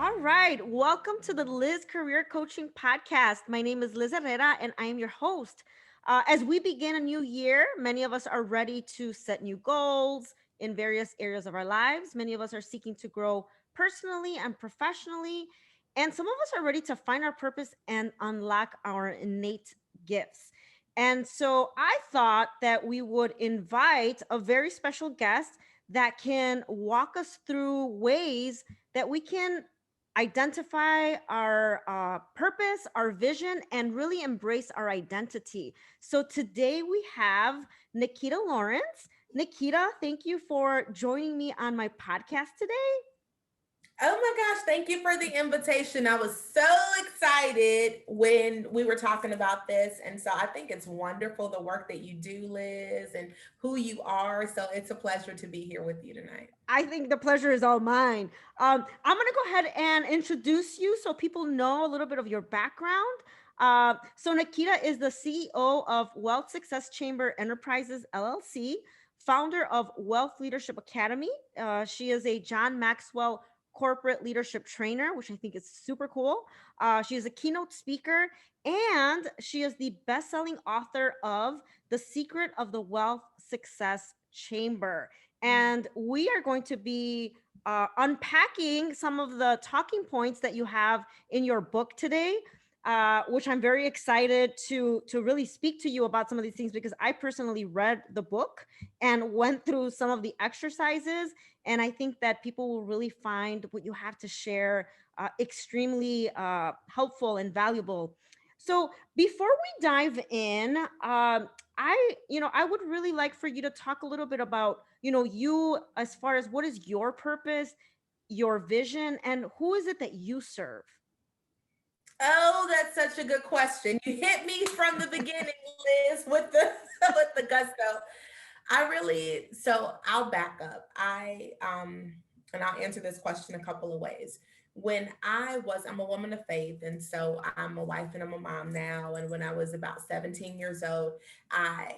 All right. Welcome to the Liz Career Coaching Podcast. My name is Liz Herrera and I am your host. As we begin a new year, many of us are ready to set new goals in various areas of our lives. Many of us are seeking to grow personally and professionally. And some of us are ready to find our purpose and unlock our innate gifts. And so I thought that we would invite a very special guest that can walk us through ways that we can identify our purpose, our vision, and really embrace our identity. So today we have Nikita Lawrence. Nikita, thank you for joining me on my podcast today. Oh my gosh, thank you for the invitation. I was so excited when we were talking about this. And so I think it's wonderful the work that you do, Liz, and who you are. So it's a pleasure to be here with you tonight. I think the pleasure is all mine. I'm going to go ahead and introduce you so people know a little bit of your background. So, Nikita is the CEO of Wealth Success Chamber Enterprises, LLC, founder of Wealth Leadership Academy. She is a John Maxwell corporate leadership trainer, which I think is super cool. She is a keynote speaker, and she is the best-selling author of The Secret of the Wealth Success Chamber. And we are going to be unpacking some of the talking points that you have in your book today, which I'm very excited to really speak to you about some of these things because I personally read the book and went through some of the exercises, and I think that people will really find what you have to share extremely helpful and valuable. So before we dive in, I would really like for you to talk a little bit about, you as far as what is your purpose, your vision, and who is it that you serve? Oh, that's such a good question. You hit me from the beginning, Liz, with the with the gusto. So I'll back up. And I'll answer this question a couple of ways. I'm a woman of faith, and so I'm a wife and I'm a mom now. And when I was about 17 years old, I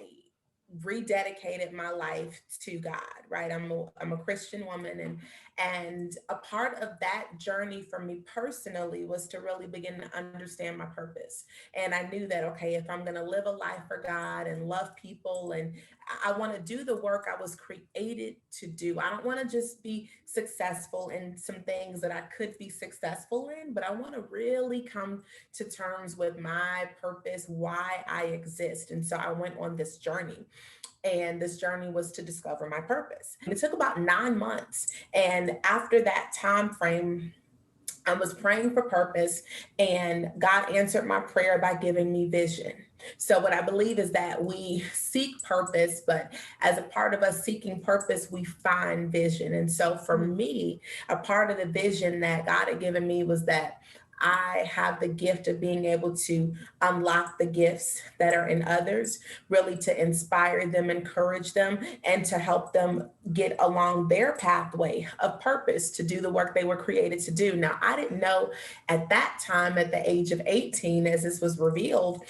rededicated my life to God, right? I'm a Christian woman, and a part of that journey for me personally was to really begin to understand my purpose. And I knew that, okay, if I'm going to live a life for God and love people, and I want to do the work I was created to do. I don't want to just be successful in some things that I could be successful in, but I want to really come to terms with my purpose, why I exist. And so I went on this journey. And this journey was to discover my purpose. It took about 9 months. And after that time frame, I was praying for purpose, and God answered my prayer by giving me vision. So, what I believe is that we seek purpose, but as a part of us seeking purpose, we find vision. And so, for Mm, me, a part of the vision that God had given me was that I have the gift of being able to unlock the gifts that are in others, really to inspire them, encourage them, and to help them get along their pathway of purpose to do the work they were created to do. Now, I didn't know at that time, at the age of 18, as this was revealed,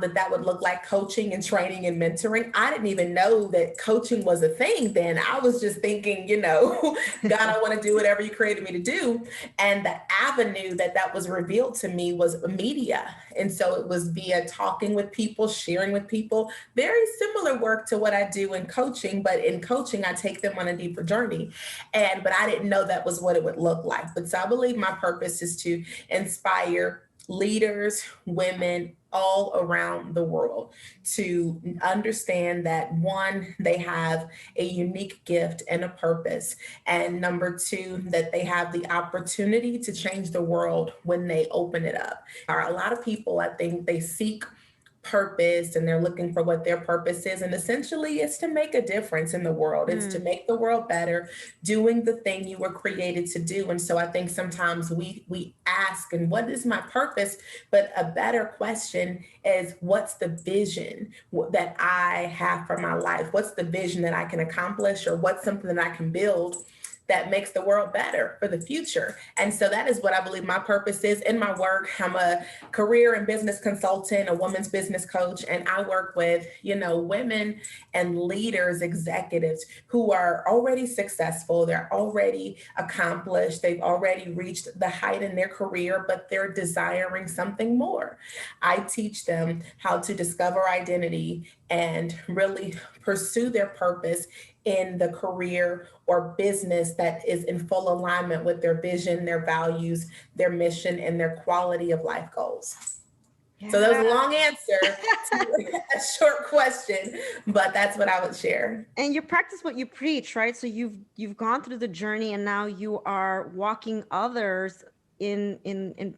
that would look like coaching and training and mentoring. I didn't even know that coaching was a thing then. I was just thinking, God, I want to do whatever you created me to do. And the avenue that was revealed to me was media. And so it was via talking with people, sharing with people, very similar work to what I do in coaching. But in coaching, I take them on a deeper journey. But I didn't know that was what it would look like. But so I believe my purpose is to inspire leaders, women all around the world to understand that one, they have a unique gift and a purpose. And number two, that they have the opportunity to change the world when they open it up. A lot of people, I think, they seek purpose and they're looking for what their purpose is, and essentially it's to make a difference in the world. It's to mm, make the world better, doing the thing you were created to do. And so I think sometimes we ask, and what is my purpose? But a better question is, what's the vision that I have for my life? What's the vision that I can accomplish, or what's something that I can build that makes the world better for the future. And so that is what I believe my purpose is in my work. I'm a career and business consultant, a woman's business coach, and I work with, women and leaders, executives who are already successful, they're already accomplished, they've already reached the height in their career, but they're desiring something more. I teach them how to discover identity and really pursue their purpose in the career or business that is in full alignment with their vision, their values, their mission, and their quality of life goals. So that was Yeah. a long answer to a short question, but that's what I would share. And you practice what you preach, right? So you've gone through the journey, and now you are walking others in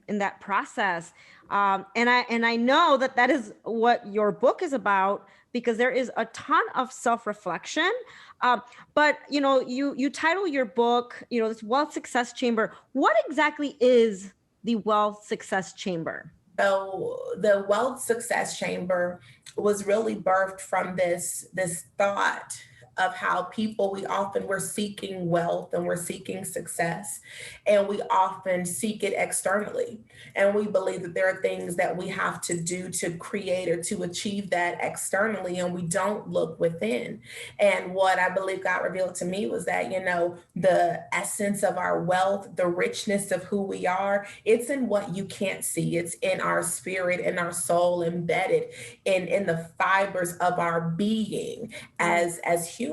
that process. And I know that that is what your book is about, because there is a ton of self-reflection. But you title your book, this Wealth Success Chamber. What exactly is the Wealth Success Chamber? So the Wealth Success Chamber was really birthed from this thought of how people, we're seeking wealth and we're seeking success, and we often seek it externally, and we believe that there are things that we have to do to create or to achieve that externally, and we don't look within. And what I believe God revealed to me was that, the essence of our wealth, the richness of who we are, it's in what you can't see. It's in our spirit, in our soul, embedded in the fibers of our being as humans.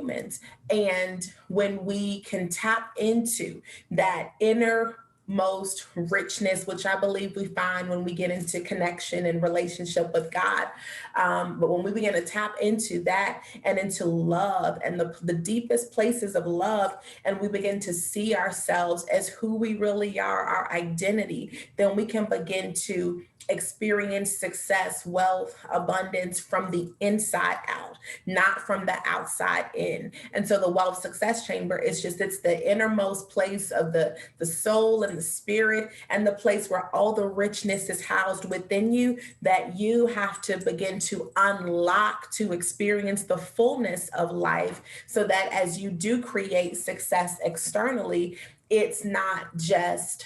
And when we can tap into that innermost richness, which I believe we find when we get into connection and relationship with God. But when we begin to tap into that and into love and the deepest places of love, and we begin to see ourselves as who we really are, our identity, then we can begin to experience success, wealth, abundance from the inside out, not from the outside in. And so the Wealth Success Chamber is it's the innermost place of the soul and the spirit, and the place where all the richness is housed within you, that you have to begin to unlock to experience the fullness of life, so that as you do create success externally, it's not just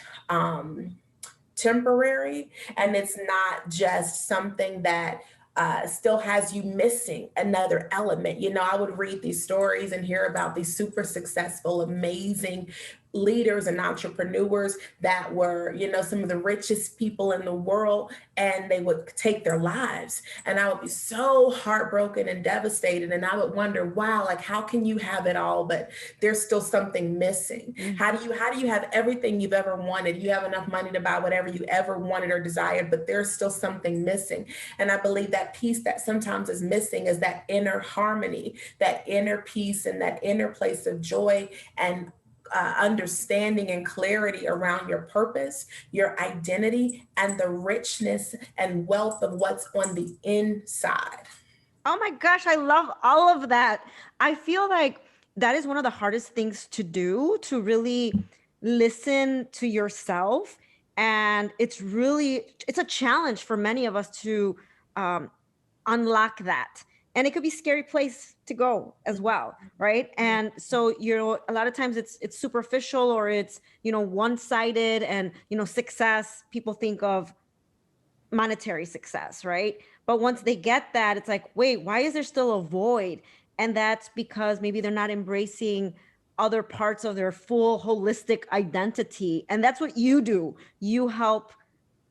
temporary, and it's not just something that still has you missing another element. I would read these stories and hear about these super successful, amazing leaders and entrepreneurs that were, some of the richest people in the world, and they would take their lives. And I would be so heartbroken and devastated. And I would wonder, wow, like, how can you have it all, but there's still something missing? Mm. How do you have everything you've ever wanted? You have enough money to buy whatever you ever wanted or desired, but there's still something missing. And I believe that piece that sometimes is missing is that inner harmony, that inner peace, and that inner place of joy and understanding and clarity around your purpose, your identity, and the richness and wealth of what's on the inside. Oh my gosh, I love all of that. I feel like that is one of the hardest things to do, to really listen to yourself. And it's a challenge for many of us to um, unlock that. And it could be a scary place to go as well, right? And so, a lot of times it's superficial, or it's, one-sided. And, success, people think of monetary success, right? But once they get that, it's like, wait, why is there still a void? And that's because maybe they're not embracing other parts of their full holistic identity. And that's what you do. You help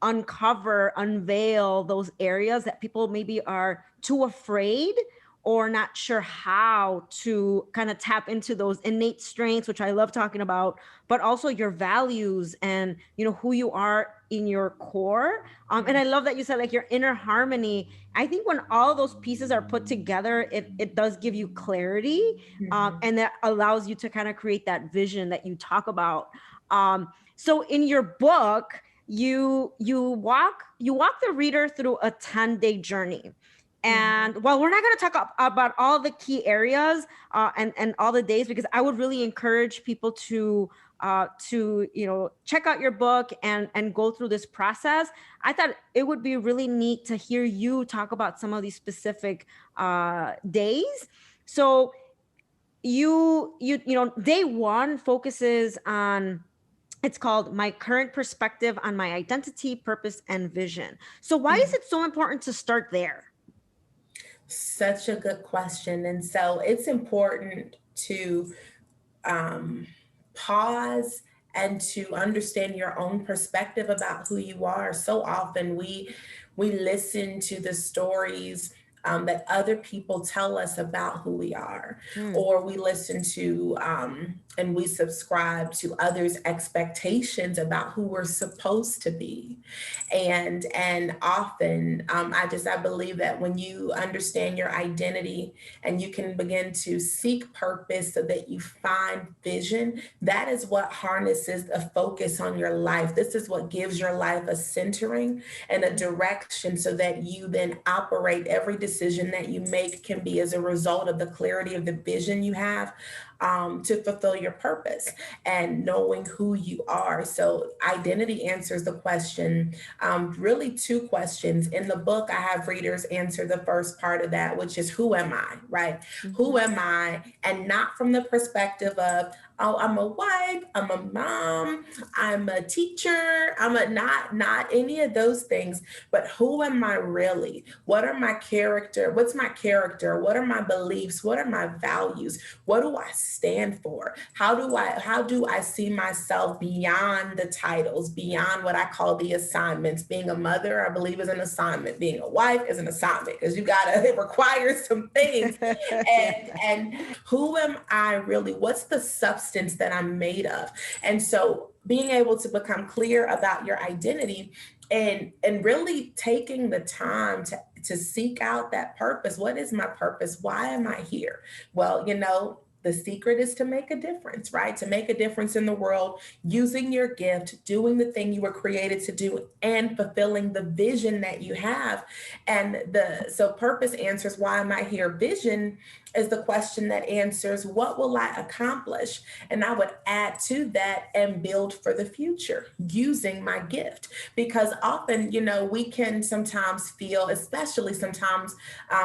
uncover, unveil those areas that people maybe are too afraid or not sure how to kind of tap into those innate strengths, which I love talking about, but also your values and, who you are in your core. And I love that you said, like, your inner harmony. I think when all those pieces are put together, it does give you clarity, and that allows you to kind of create that vision that you talk about. So in your book, you walk the reader through a 10-day journey. And while we're not going to talk about all the key areas and all the days, because I would really encourage people to check out your book and go through this process. I thought it would be really neat to hear you talk about some of these specific days. So day one focuses on, it's called my current perspective on my identity, purpose, and vision. So why is it so important to start there? Such a good question. And so it's important to um, pause and to understand your own perspective about who you are. So often we listen to the stories that other people tell us about who we are, Hmm. or we listen to and we subscribe to others' expectations about who we're supposed to be. And often I believe that when you understand your identity and you can begin to seek purpose so that you find vision, that is what harnesses a focus on your life. This is what gives your life a centering and a direction so that you then operate. Every decision that you make can be as a result of the clarity of the vision you have to fulfill your purpose and knowing who you are. So identity answers the question, really two questions. In the book, I have readers answer the first part of that, which is who am I, right? Who Mhm. am I? And not from the perspective of, oh, I'm a wife, I'm a mom, I'm a teacher, I'm a not any of those things, but who am I really? What are my character? What's my character? What are my beliefs? What are my values? What do I stand for? How do I see myself beyond the titles, beyond what I call the assignments? Being a mother, I believe, is an assignment. Being a wife is an assignment because you gotta, it requires some things. Yeah. And who am I really? What's the substance that I'm made of? And so being able to become clear about your identity and really taking the time to seek out that purpose. What is my purpose? Why am I here? Well, the secret is to make a difference, right? To make a difference in the world, using your gift, doing the thing you were created to do, and fulfilling the vision that you have. And the so purpose answers why am I here? Vision is the question that answers what will I accomplish? And I would add to that and build for the future using my gift. Because often, we can sometimes feel, especially sometimes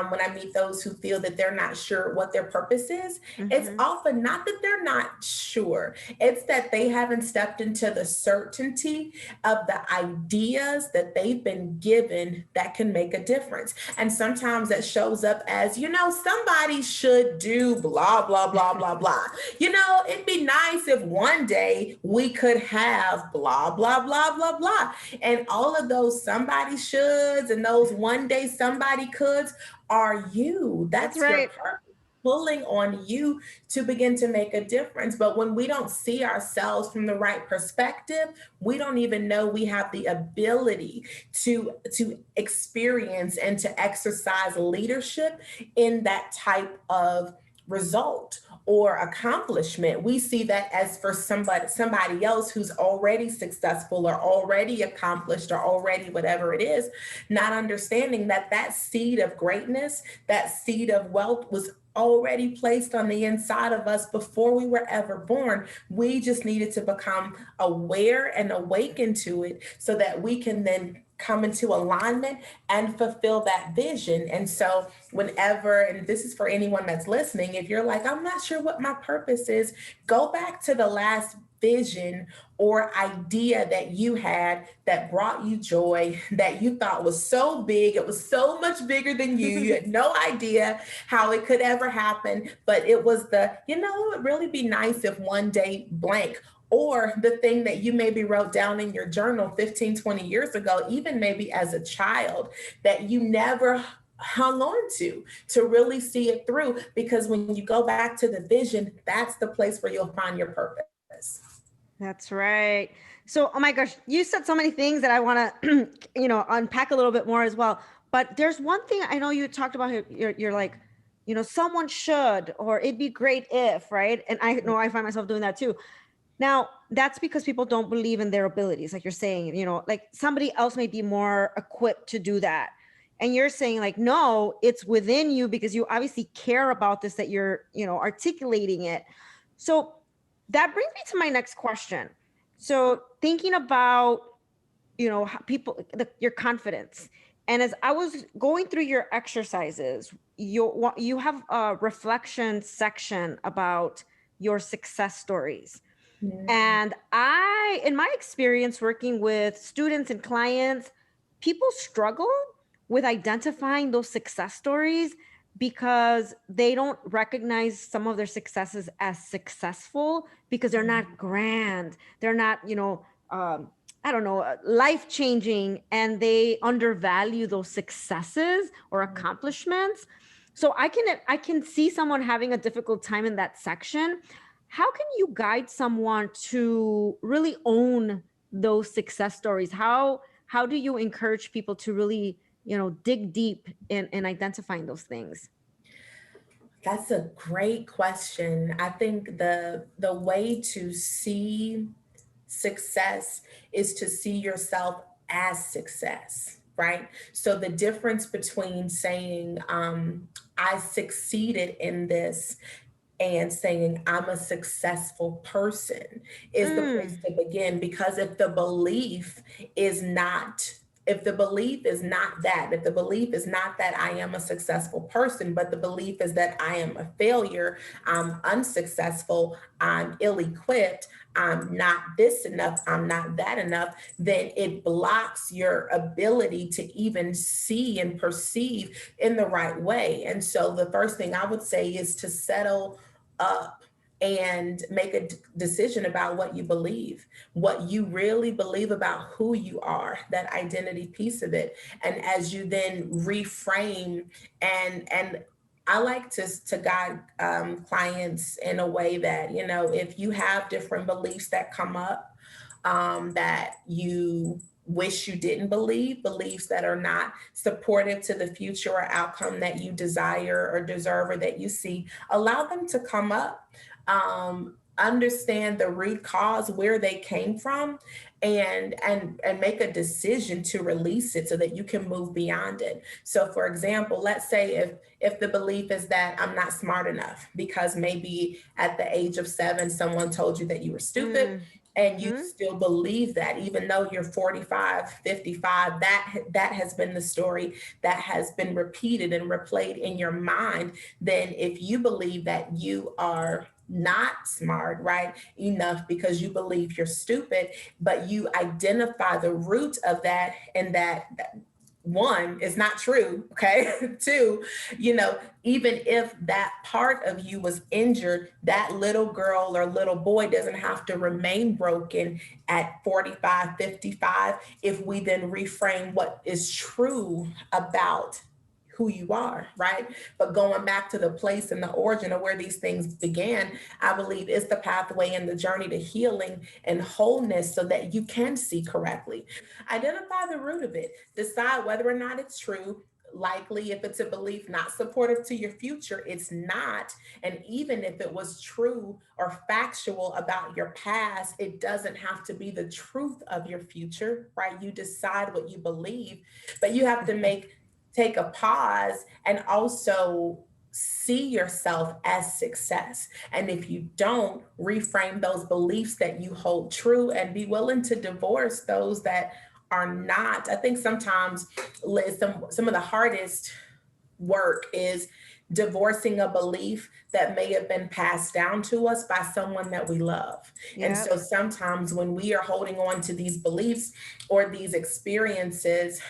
when I meet those who feel that they're not sure what their purpose is, it's Mhm. often not that they're not sure, it's that they haven't stepped into the certainty of the ideas that they've been given that can make a difference. And sometimes that shows up as, somebody should do blah, blah, blah, blah, blah. It'd be nice if one day we could have blah, blah, blah, blah, blah. And all of those somebody shoulds and those one day somebody coulds are you. That's That's your right. purpose. Pulling on you to begin to make a difference. But when we don't see ourselves from the right perspective, we don't even know we have the ability to experience and to exercise leadership in that type of result or accomplishment. We see that as for somebody else who's already successful or already accomplished or already whatever it is, not understanding that that seed of greatness, that seed of wealth was already placed on the inside of us before we were ever born. We just needed to become aware and awaken to it so that we can then come into alignment and fulfill that vision. And so whenever, and this is for anyone that's listening, if you're like, I'm not sure what my purpose is, go back to the last vision or idea that you had that brought you joy, that you thought was so big, it was so much bigger than you had no idea how it could ever happen, but it was it would really be nice if one day blank, or the thing that you maybe wrote down in your journal 15, 20 years ago, even maybe as a child, that you never hung on to really see it through. Because when you go back to the vision, that's the place where you'll find your purpose. That's right. So, oh my gosh, you said so many things that I want to, unpack a little bit more as well. But there's one thing I know you talked about. You're like, someone should, or it'd be great if, right? And I know I find myself doing that too. Now, that's because people don't believe in their abilities, like you're saying, like somebody else may be more equipped to do that. And you're saying, like, no, it's within you because you obviously care about this, that you're, articulating it. So that brings me to my next question. So thinking about, how people, your confidence. And as I was going through your exercises, you have a reflection section about your success stories. Mm, And in my experience working with students and clients, people struggle with identifying those success stories because they don't recognize some of their successes as successful because they're not grand. They're not, I don't know, life changing, and they undervalue those successes or accomplishments. So I can see someone having a difficult time in that section. How can you guide someone to really own those success stories? How do you encourage people to really, dig deep in identifying those things? That's a great question. I think the way to see success is to see yourself as success, right? So the difference between saying I succeeded in this and saying I'm a successful person is the place Mm, to begin, because is not if the belief is not that if the belief is not that I am a successful person, but the belief is that I am a failure, I'm unsuccessful, I'm ill-equipped, I'm not this enough, I'm not that enough, then it blocks your ability to even see and perceive in the right way. And so the first thing I would say is to settle up and make a decision about what you believe, what you really believe about who you are, that identity piece of it. And as you then reframe, and I like to guide clients in a way that, if you have different beliefs that come up, that you wish you didn't believe, beliefs that are not supportive to the future or outcome that you desire or deserve or that you see, allow them to come up. Understand the root cause, where they came from, and make a decision to release it so that you can move beyond it. So for example, let's say if the belief is that I'm not smart enough because maybe at the age of 7 someone told you that you were stupid, mm, and you mhm. still believe that even though you're 45, 55, that has been the story that has been repeated and replayed in your mind. Then if you believe that you are not smart, right, enough because you believe you're stupid, but you identify the root of that, and that one is not true, okay? Two, even if that part of you was injured, that little girl or little boy doesn't have to remain broken at 45, 55 if we then reframe what is true about who you are, right? But going back to the place and the origin of where these things began, I believe is the pathway and the journey to healing and wholeness so that you can see correctly. Identify the root of it, decide whether or not it's true. Likely, if it's a belief not supportive to your future, it's not. And even if it was true or factual about your past, it doesn't have to be the truth of your future, right? You decide what you believe, but you have to take a pause and also see yourself as success. And if you don't, reframe those beliefs that you hold true and be willing to divorce those that are not. I think sometimes some of the hardest work is divorcing a belief that may have been passed down to us by someone that we love. And Yep. so sometimes when we are holding on to these beliefs or these experiences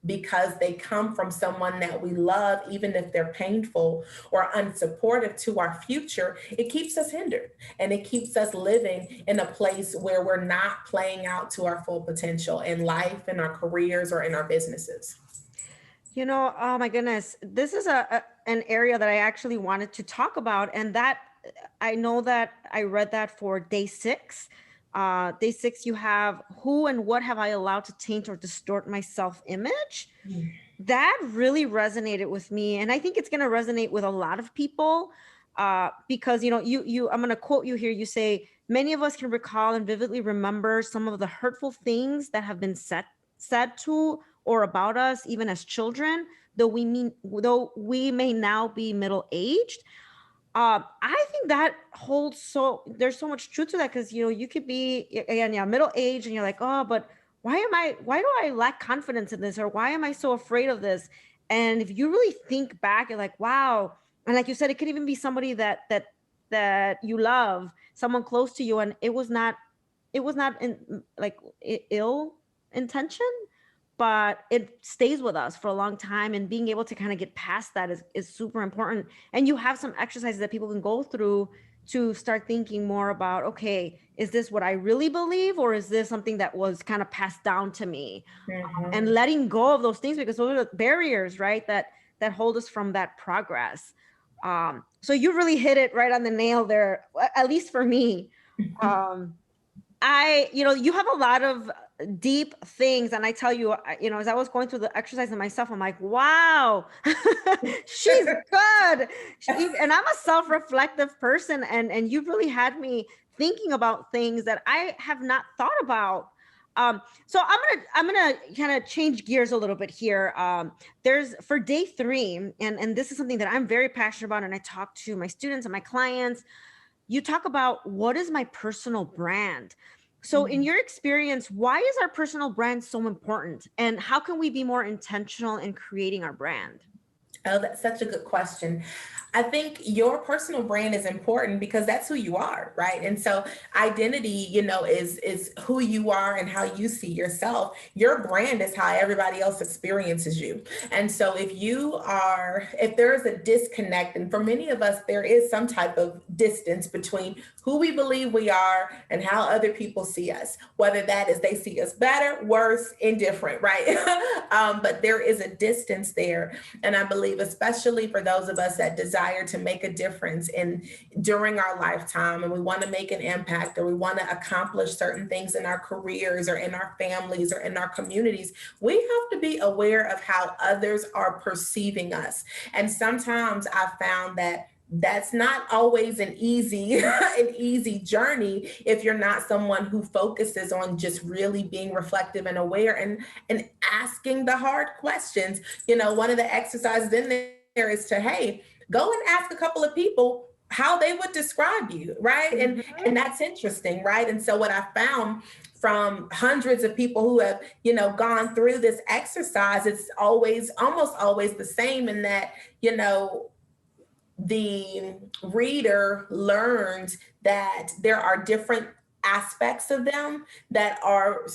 because they come from someone that we love, even if they're painful or unsupportive to our future, it keeps us hindered and it keeps us living in a place where we're not playing out to our full potential in life, in our careers, or in our businesses. Oh my goodness, this is an area that I actually wanted to talk about, and that I know that I read that for day 6. Day 6, you have who and what have I allowed to taint or distort my self-image. That really resonated with me, and I think it's going to resonate with a lot of people, because I'm going to quote you here. You say many of us can recall and vividly remember some of the hurtful things that have been said to or about us even as children, though we may now be middle aged. I think that holds, so there's so much truth to that, because you could be, again, yeah, middle age, and you're like, oh, but why do I lack confidence in this? Or why am I so afraid of this? And if you really think back, you're like, wow. And like you said, it could even be somebody that you love, someone close to you, and it was not in like ill intention, but it stays with us for a long time. And being able to kind of get past that is super important. And you have some exercises that people can go through to start thinking more about, okay, is this what I really believe, or is this something that was kind of passed down to me? And Mhm. letting go of those things, because those are the barriers, right, that hold us from that progress. So you really hit it right on the nail there, at least for me. um you have a lot of deep things. And I tell you, as I was going through the exercise in myself, I'm like, wow, she's good. And I'm a self-reflective person. And you've really had me thinking about things that I have not thought about. So I'm gonna kind of change gears a little bit here. There's for day 3, and this is something that I'm very passionate about, and I talk to my students and my clients. You talk about, what is my personal brand? So in your experience, why is our personal brand so important, and how can we be more intentional in creating our brand? Oh, that's such a good question. I think your personal brand is important because that's who you are, right? And so identity, is who you are and how you see yourself. Your brand is how everybody else experiences you. And so if there is a disconnect, and for many of us there is some type of distance between who we believe we are and how other people see us, whether that is they see us better, worse, indifferent, right? But there is a distance there. And I believe, especially for those of us that desire to make a difference in during our lifetime, and we want to make an impact, or we want to accomplish certain things in our careers or in our families or in our communities, we have to be aware of how others are perceiving us. And sometimes I found that that's not always an easy an easy journey if you're not someone who focuses on just really being reflective and aware, and asking the hard questions. One of the exercises in there is to, hey, go and ask a couple of people how they would describe you, right? And Mhm. that's interesting, right? And so what I found from hundreds of people who have, gone through this exercise, it's almost always the same, in that, the reader learns that there are different aspects of them that are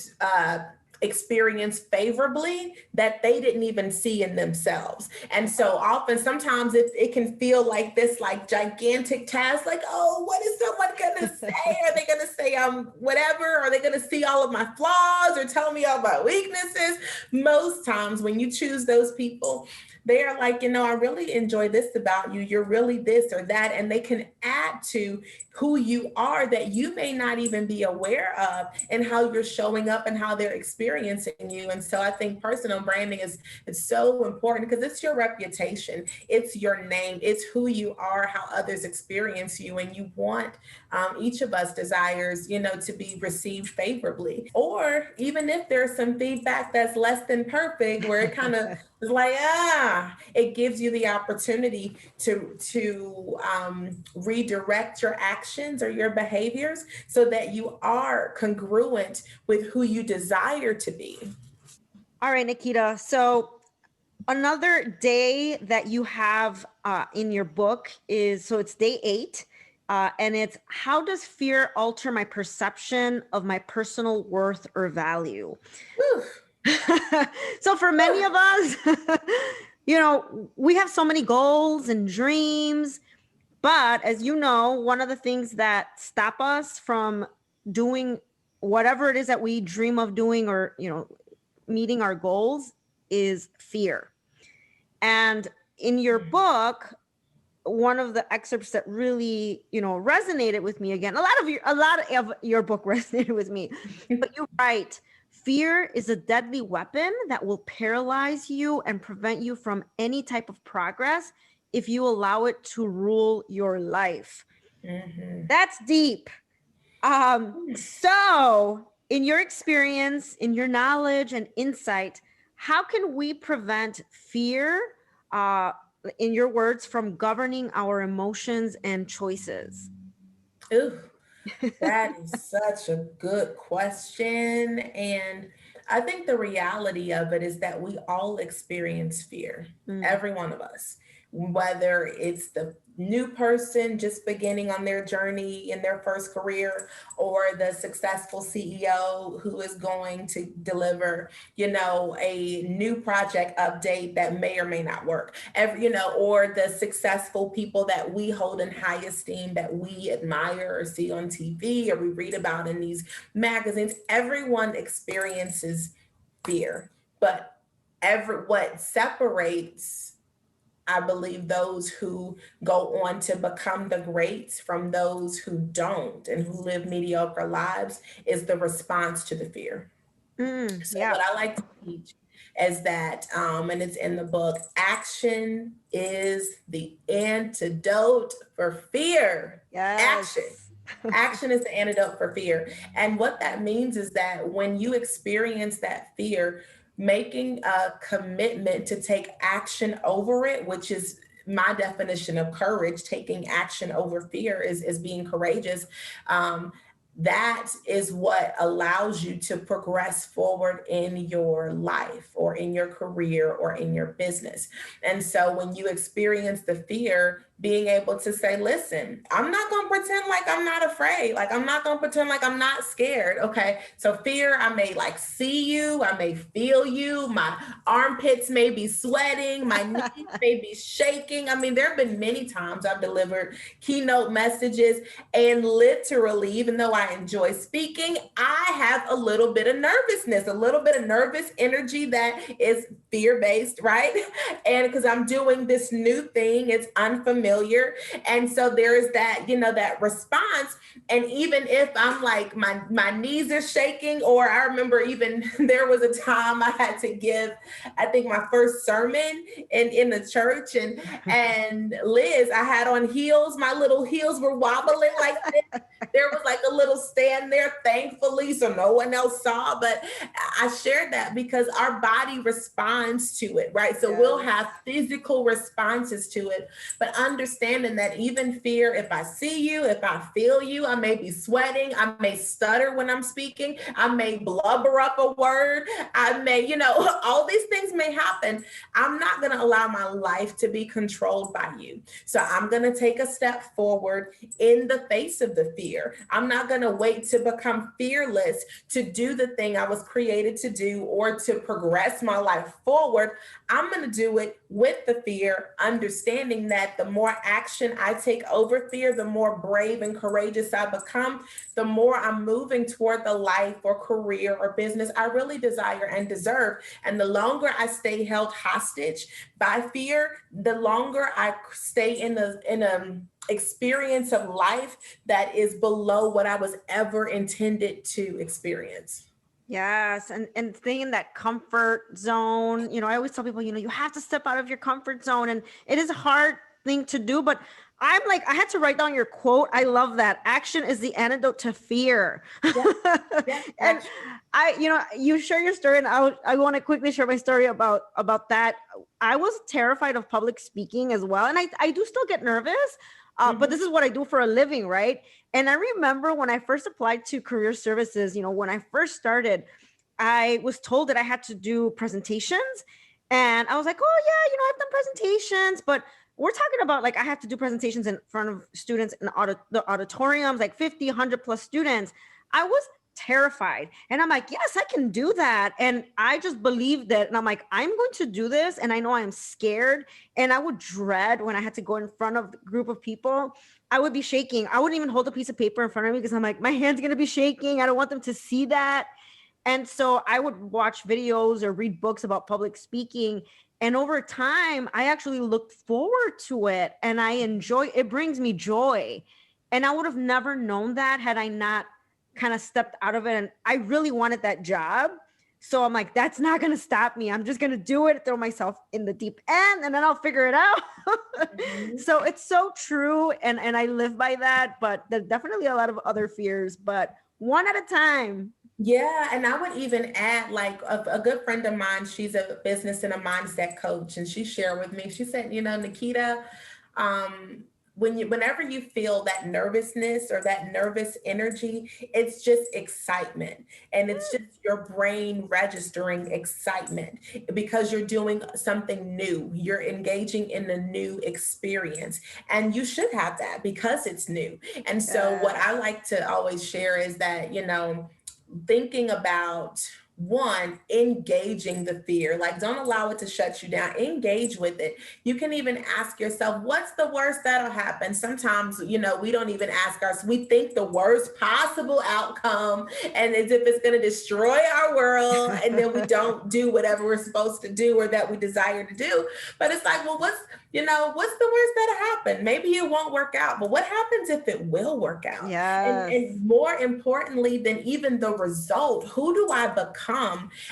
experienced favorably that they didn't even see in themselves. And so often, sometimes it can feel like this like gigantic task, like, oh, what is someone gonna say? Are they gonna say whatever? Are they gonna see all of my flaws or tell me all my weaknesses? Most times when you choose those people, they are like, I really enjoy this about you. You're really this or that. And they can add to who you are that you may not even be aware of, and how you're showing up and how they're experiencing you. And so I think personal branding is so important because it's your reputation, it's your name, it's who you are, how others experience you. And you want, each of us desires, to be received favorably. Or even if there's some feedback that's less than perfect, where it kind of is like, it gives you the opportunity to redirect your actions or your behaviors so that you are congruent with who you desire to be. All right, Nikita. So another day that you have in your book is, so it's day 8, and it's, how does fear alter my perception of my personal worth or value? Whew, So for many whew. of us, we have so many goals and dreams, but as you know, one of the things that stop us from doing whatever it is that we dream of doing, or meeting our goals, is fear. And in your book, one of the excerpts that really, resonated with me, again, a lot of your book resonated with me, but you write, fear is a deadly weapon that will paralyze you and prevent you from any type of progress if you allow it to rule your life. Mhm. That's deep. So in your experience, in your knowledge and insight, how can we prevent fear, uh, in your words, from governing our emotions and choices? Ooh, that is such a good question. And I think the reality of it is that we all experience fear, Mm. every one of us, whether it's the new person just beginning on their journey in their first career, or the successful CEO who is going to deliver, a new project update that may or may not work. Or the successful people that we hold in high esteem, that we admire or see on TV or we read about in these magazines. Everyone experiences fear, but what separates, I believe, those who go on to become the greats from those who don't and who live mediocre lives is the response to the fear. Mm, So yeah. what I like to teach is that, and it's in the book, action is the antidote for fear. Action. Yes. Action is the antidote for fear. And what that means is that when you experience that fear, making a commitment to take action over it, which is my definition of courage, taking action over fear is being courageous. That is what allows you to progress forward in your life or in your career or in your business. And so when you experience the fear, being able to say, listen, I'm not going to pretend like I'm not afraid. Like, I'm not going to pretend like I'm not scared. Okay. So fear, I may like see you, I may feel you, my armpits may be sweating, my knees may be shaking. I mean, there have been many times I've delivered keynote messages, and literally, even though I enjoy speaking, I have a little bit of nervousness, a little bit of nervous energy that is fear-based, right? And because I'm doing this new thing, it's unfamiliar. And so there is that, that response. And even if I'm like, my knees are shaking, or I remember even there was a time I had to give, I think, my first sermon in the church, and Liz, I had on heels, my little heels were wobbling like this. There was like a little stand there, thankfully, so no one else saw. But I shared that because our body responds to it, right? So we'll Yes. have physical responses to it, but understanding that even fear, if I see you, if I feel you, I may be sweating, I may stutter when I'm speaking, I may blubber up a word, I may, all these things may happen. I'm not going to allow my life to be controlled by you. So I'm going to take a step forward in the face of the fear. I'm not going to wait to become fearless to do the thing I was created to do or to progress my life forward. I'm going to do it with the fear, understanding that the more action I take over fear, the more brave and courageous I become, the more I'm moving toward the life or career or business I really desire and deserve. And the longer I stay held hostage by fear, the longer I stay in a experience of life that is below what I was ever intended to experience. Yes, and staying in that comfort zone. I always tell people, you have to step out of your comfort zone, and it is a hard thing to do. But I'm like, I had to write down your quote. I love that. Action is the antidote to fear. Yeah, yeah, And you share your story, and I want to quickly share my story about that. I was terrified of public speaking as well, and I do still get nervous. But mm-hmm, this is what I do for a living, right? And I remember when I first applied to career services, when I first started, I was told that I had to do presentations. And I was like, oh, yeah, I've done presentations, but we're talking about like I have to do presentations in front of students in the auditoriums, like 50, 100 plus students. I was terrified. And I'm like, yes, I can do that. And I just believed it. And I'm like, I'm going to do this. And I know I'm scared. And I would dread when I had to go in front of a group of people. I would be shaking. I wouldn't even hold a piece of paper in front of me because I'm like, my hand's going to be shaking. I don't want them to see that. And so I would watch videos or read books about public speaking. And over time, I actually looked forward to it and I enjoy it. Brings me joy. And I would have never known that had I not kind of stepped out of it. And I really wanted that job. So I'm like, that's not going to stop me. I'm just going to do it, throw myself in the deep end, and then I'll figure it out. mm-hmm. So it's so true. And I live by that. But there's definitely a lot of other fears, but one at a time. Yeah, and I would even add, like, a good friend of mine, she's a business and a mindset coach, and she shared with me, she said, Nikita, um, whenever you feel that nervousness or that nervous energy, it's just excitement, and it's just your brain registering excitement because you're doing something new, you're engaging in a new experience, and you should have that because it's new. And so what Yes. I like to always share is that, thinking about, one, engaging the fear. Like, don't allow it to shut you down. Engage with it. You can even ask yourself, what's the worst that'll happen? Sometimes, we don't even ask ourselves. We think the worst possible outcome, and as if it's going to destroy our world. And then we don't do whatever we're supposed to do or that we desire to do. But it's like, well, what's the worst that'll happen? Maybe it won't work out, but what happens if it will work out? Yes. And more importantly than even the result, who do I become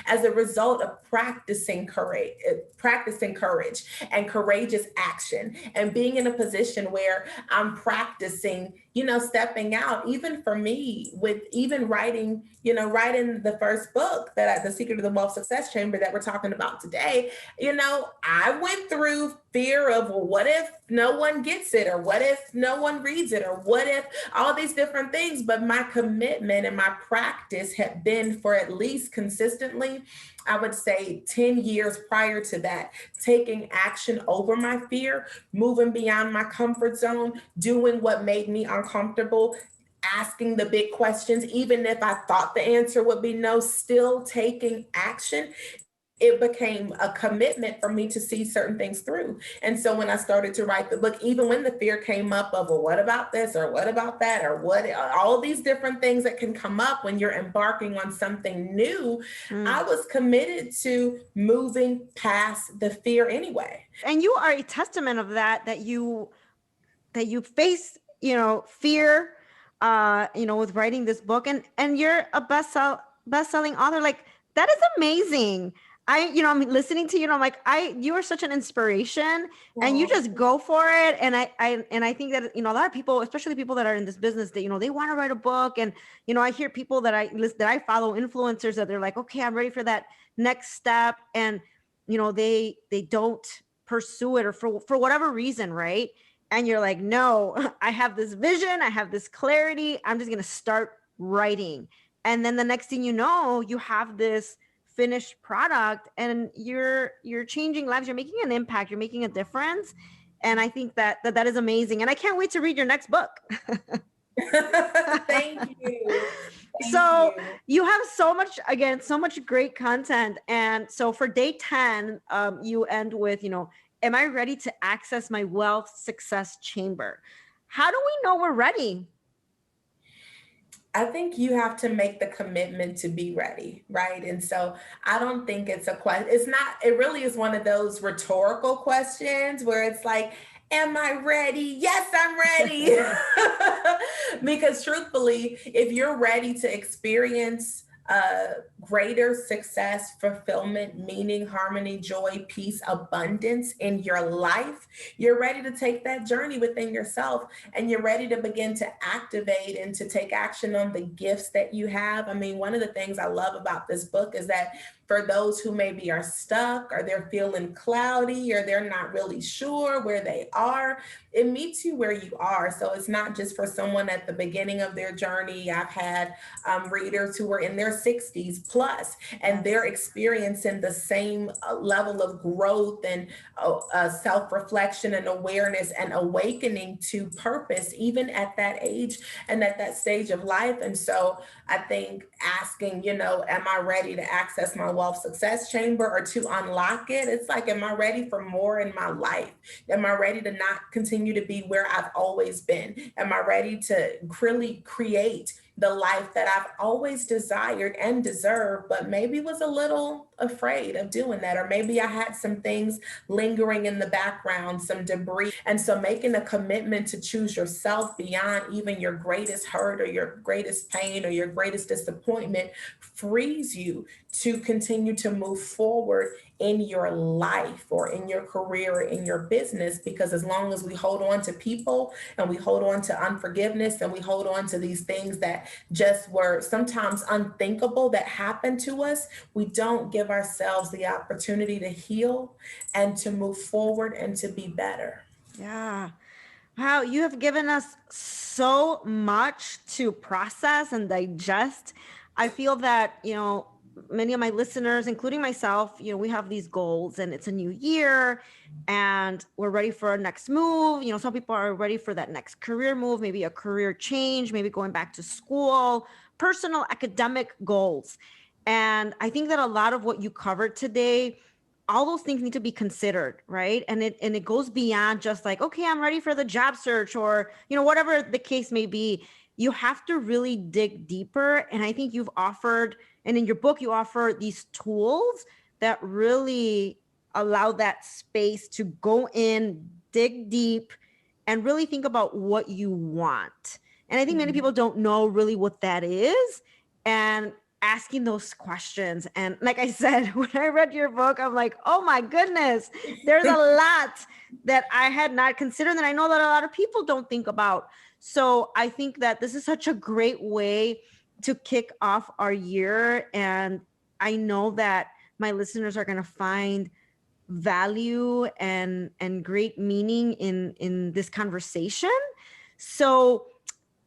as a result of practicing courage and courageous action, and being in a position where I'm practicing, stepping out. Even for me, with even writing the first book, The Secret of the Wealth Success Chamber, that we're talking about today, I went through fear of, well, what if no one gets it, or what if no one reads it, or what if all these different things. But my commitment and my practice had been, for at least consistently, I would say 10 years prior to that, taking action over my fear, moving beyond my comfort zone, doing what made me uncomfortable, asking the big questions, even if I thought the answer would be no, still taking action. It became a commitment for me to see certain things through. And so when I started to write the book, even when the fear came up of, well, what about this, or what about that, or what, all these different things that can come up when you're embarking on something new, I was committed to moving past the fear anyway. And you are a testament of that you face, fear, with writing this book, and you're a best-selling author. Like, that is amazing. I'm listening to you, and I'm like, you are such an inspiration, and you Oh, just go for it. And I think that, a lot of people, especially people that are in this business, that, they want to write a book. And, I hear people that I follow, influencers, that they're like, okay, I'm ready for that next step. And, they don't pursue it, or for whatever reason. Right. And you're like, no, I have this vision, I have this clarity, I'm just going to start writing. And then the next thing you know, you have this finished product, and you're changing lives, you're making an impact, you're making a difference. And I think that is amazing, and I can't wait to read your next book. thank you. Thank So you. you have so much great content. And so for day 10, you end with, am I ready to access my wealth success chamber? How do we know we're ready? I think you have to make the commitment to be ready, right? And so I don't think it's a question. It's not, it really is one of those rhetorical questions where it's like, am I ready? Yes, I'm ready. Because truthfully, if you're ready to experience greater success, fulfillment, meaning, harmony, joy, peace, abundance in your life, you're ready to take that journey within yourself, and you're ready to begin to activate and to take action on the gifts that you have. I mean, one of the things I love about this book is that for those who maybe are stuck, or they're feeling cloudy, or they're not really sure where they are, it meets you where you are. So it's not just for someone at the beginning of their journey. I've had readers who were in their 60s plus, and they're experiencing the same level of growth and self-reflection and awareness and awakening to purpose, even at that age and at that stage of life. And so I think asking, am I ready to access my wealth success chamber, or to unlock it? It's like, am I ready for more in my life? Am I ready to not continue to be where I've always been? Am I ready to really create the life that I've always desired and deserved, but maybe was a little afraid of doing that? Or maybe I had some things lingering in the background, some debris. And so making a commitment to choose yourself beyond even your greatest hurt, or your greatest pain, or your greatest disappointment frees you to continue to move forward in your life, or in your career, or in your business. Because as long as we hold on to people, and we hold on to unforgiveness, and we hold on to these things that just were sometimes unthinkable that happened to us, we don't give ourselves the opportunity to heal and to move forward and to be better. Yeah. Wow, you have given us so much to process and digest. I feel that, many of my listeners, including myself, we have these goals and it's a new year and we're ready for our next move. Some people are ready for that next career move, maybe a career change, maybe going back to school, personal academic goals. And I think that a lot of what you covered today, all those things need to be considered, right? And it goes beyond just like, okay, I'm ready for the job search, or whatever the case may be. You have to really dig deeper, and I think you've offered, and in your book you offer these tools that really allow that space to go in, dig deep, and really think about what you want. And I think many people don't know really what that is, and asking those questions. And like I said, when I read your book, I'm like, oh my goodness, there's a lot that I had not considered that I know that a lot of people don't think about. So I think that this is such a great way to kick off our year. And I know that my listeners are going to find value and great meaning in this conversation. So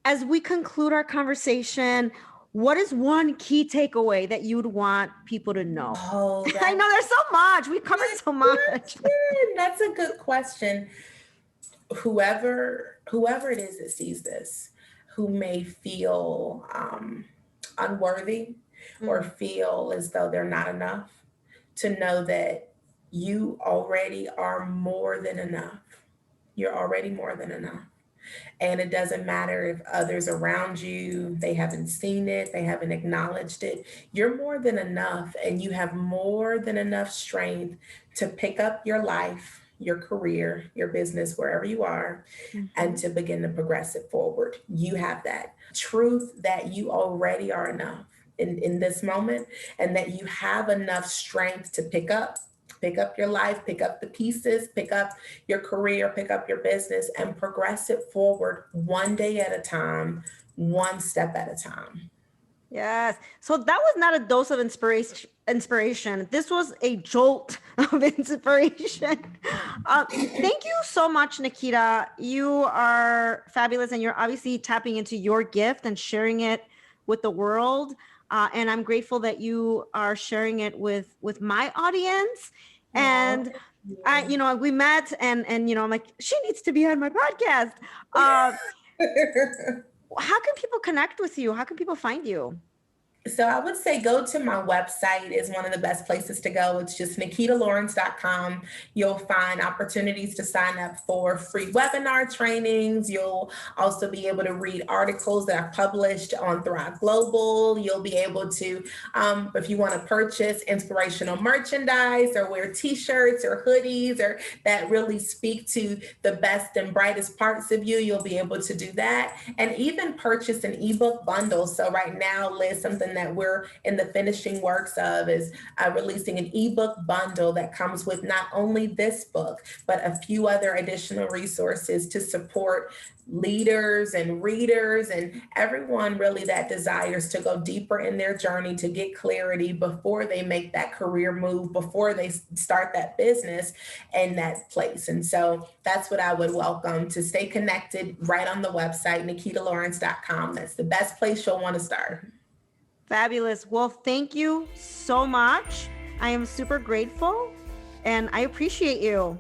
as we conclude our conversation, what is one key takeaway that you'd want people to know? Oh, I know there's so much. We covered so much. that's a good question. Whoever it is that sees this, who may feel unworthy or feel as though they're not enough, to know that you already are more than enough. You're already more than enough. And it doesn't matter if others around you, they haven't seen it, they haven't acknowledged it. You're more than enough, and you have more than enough strength to pick up your life, your career, your business, wherever you are, and to begin to progress it forward. You have that truth that you already are enough in this moment, and that you have enough strength to pick up your life, pick up the pieces, pick up your career, pick up your business, and progress it forward one day at a time, one step at a time. Yes. So that was not a dose of inspiration. This was a jolt of inspiration. Thank you so much, Nikita. You are fabulous, and you're obviously tapping into your gift and sharing it with the world. And I'm grateful that you are sharing it with my audience. And we met, and I'm like, she needs to be on my podcast. How can people connect with you? How can people find you? So I would say go to my website is one of the best places to go. It's just nikitalawrence.com. You'll find opportunities to sign up for free webinar trainings. You'll also be able to read articles that I've published on Thrive Global. You'll be able to, if you want to purchase inspirational merchandise or wear t-shirts or hoodies or that really speak to the best and brightest parts of you, you'll be able to do that. And even purchase an ebook bundle. So right now, Liz, something that we're in the finishing works of is releasing an ebook bundle that comes with not only this book, but a few other additional resources to support leaders and readers and everyone really that desires to go deeper in their journey to get clarity before they make that career move, before they start that business in that place. And so that's what I would welcome, to stay connected right on the website, nikitalawrence.com. That's the best place you'll want to start. Fabulous. Well, thank you so much. I am super grateful and I appreciate you.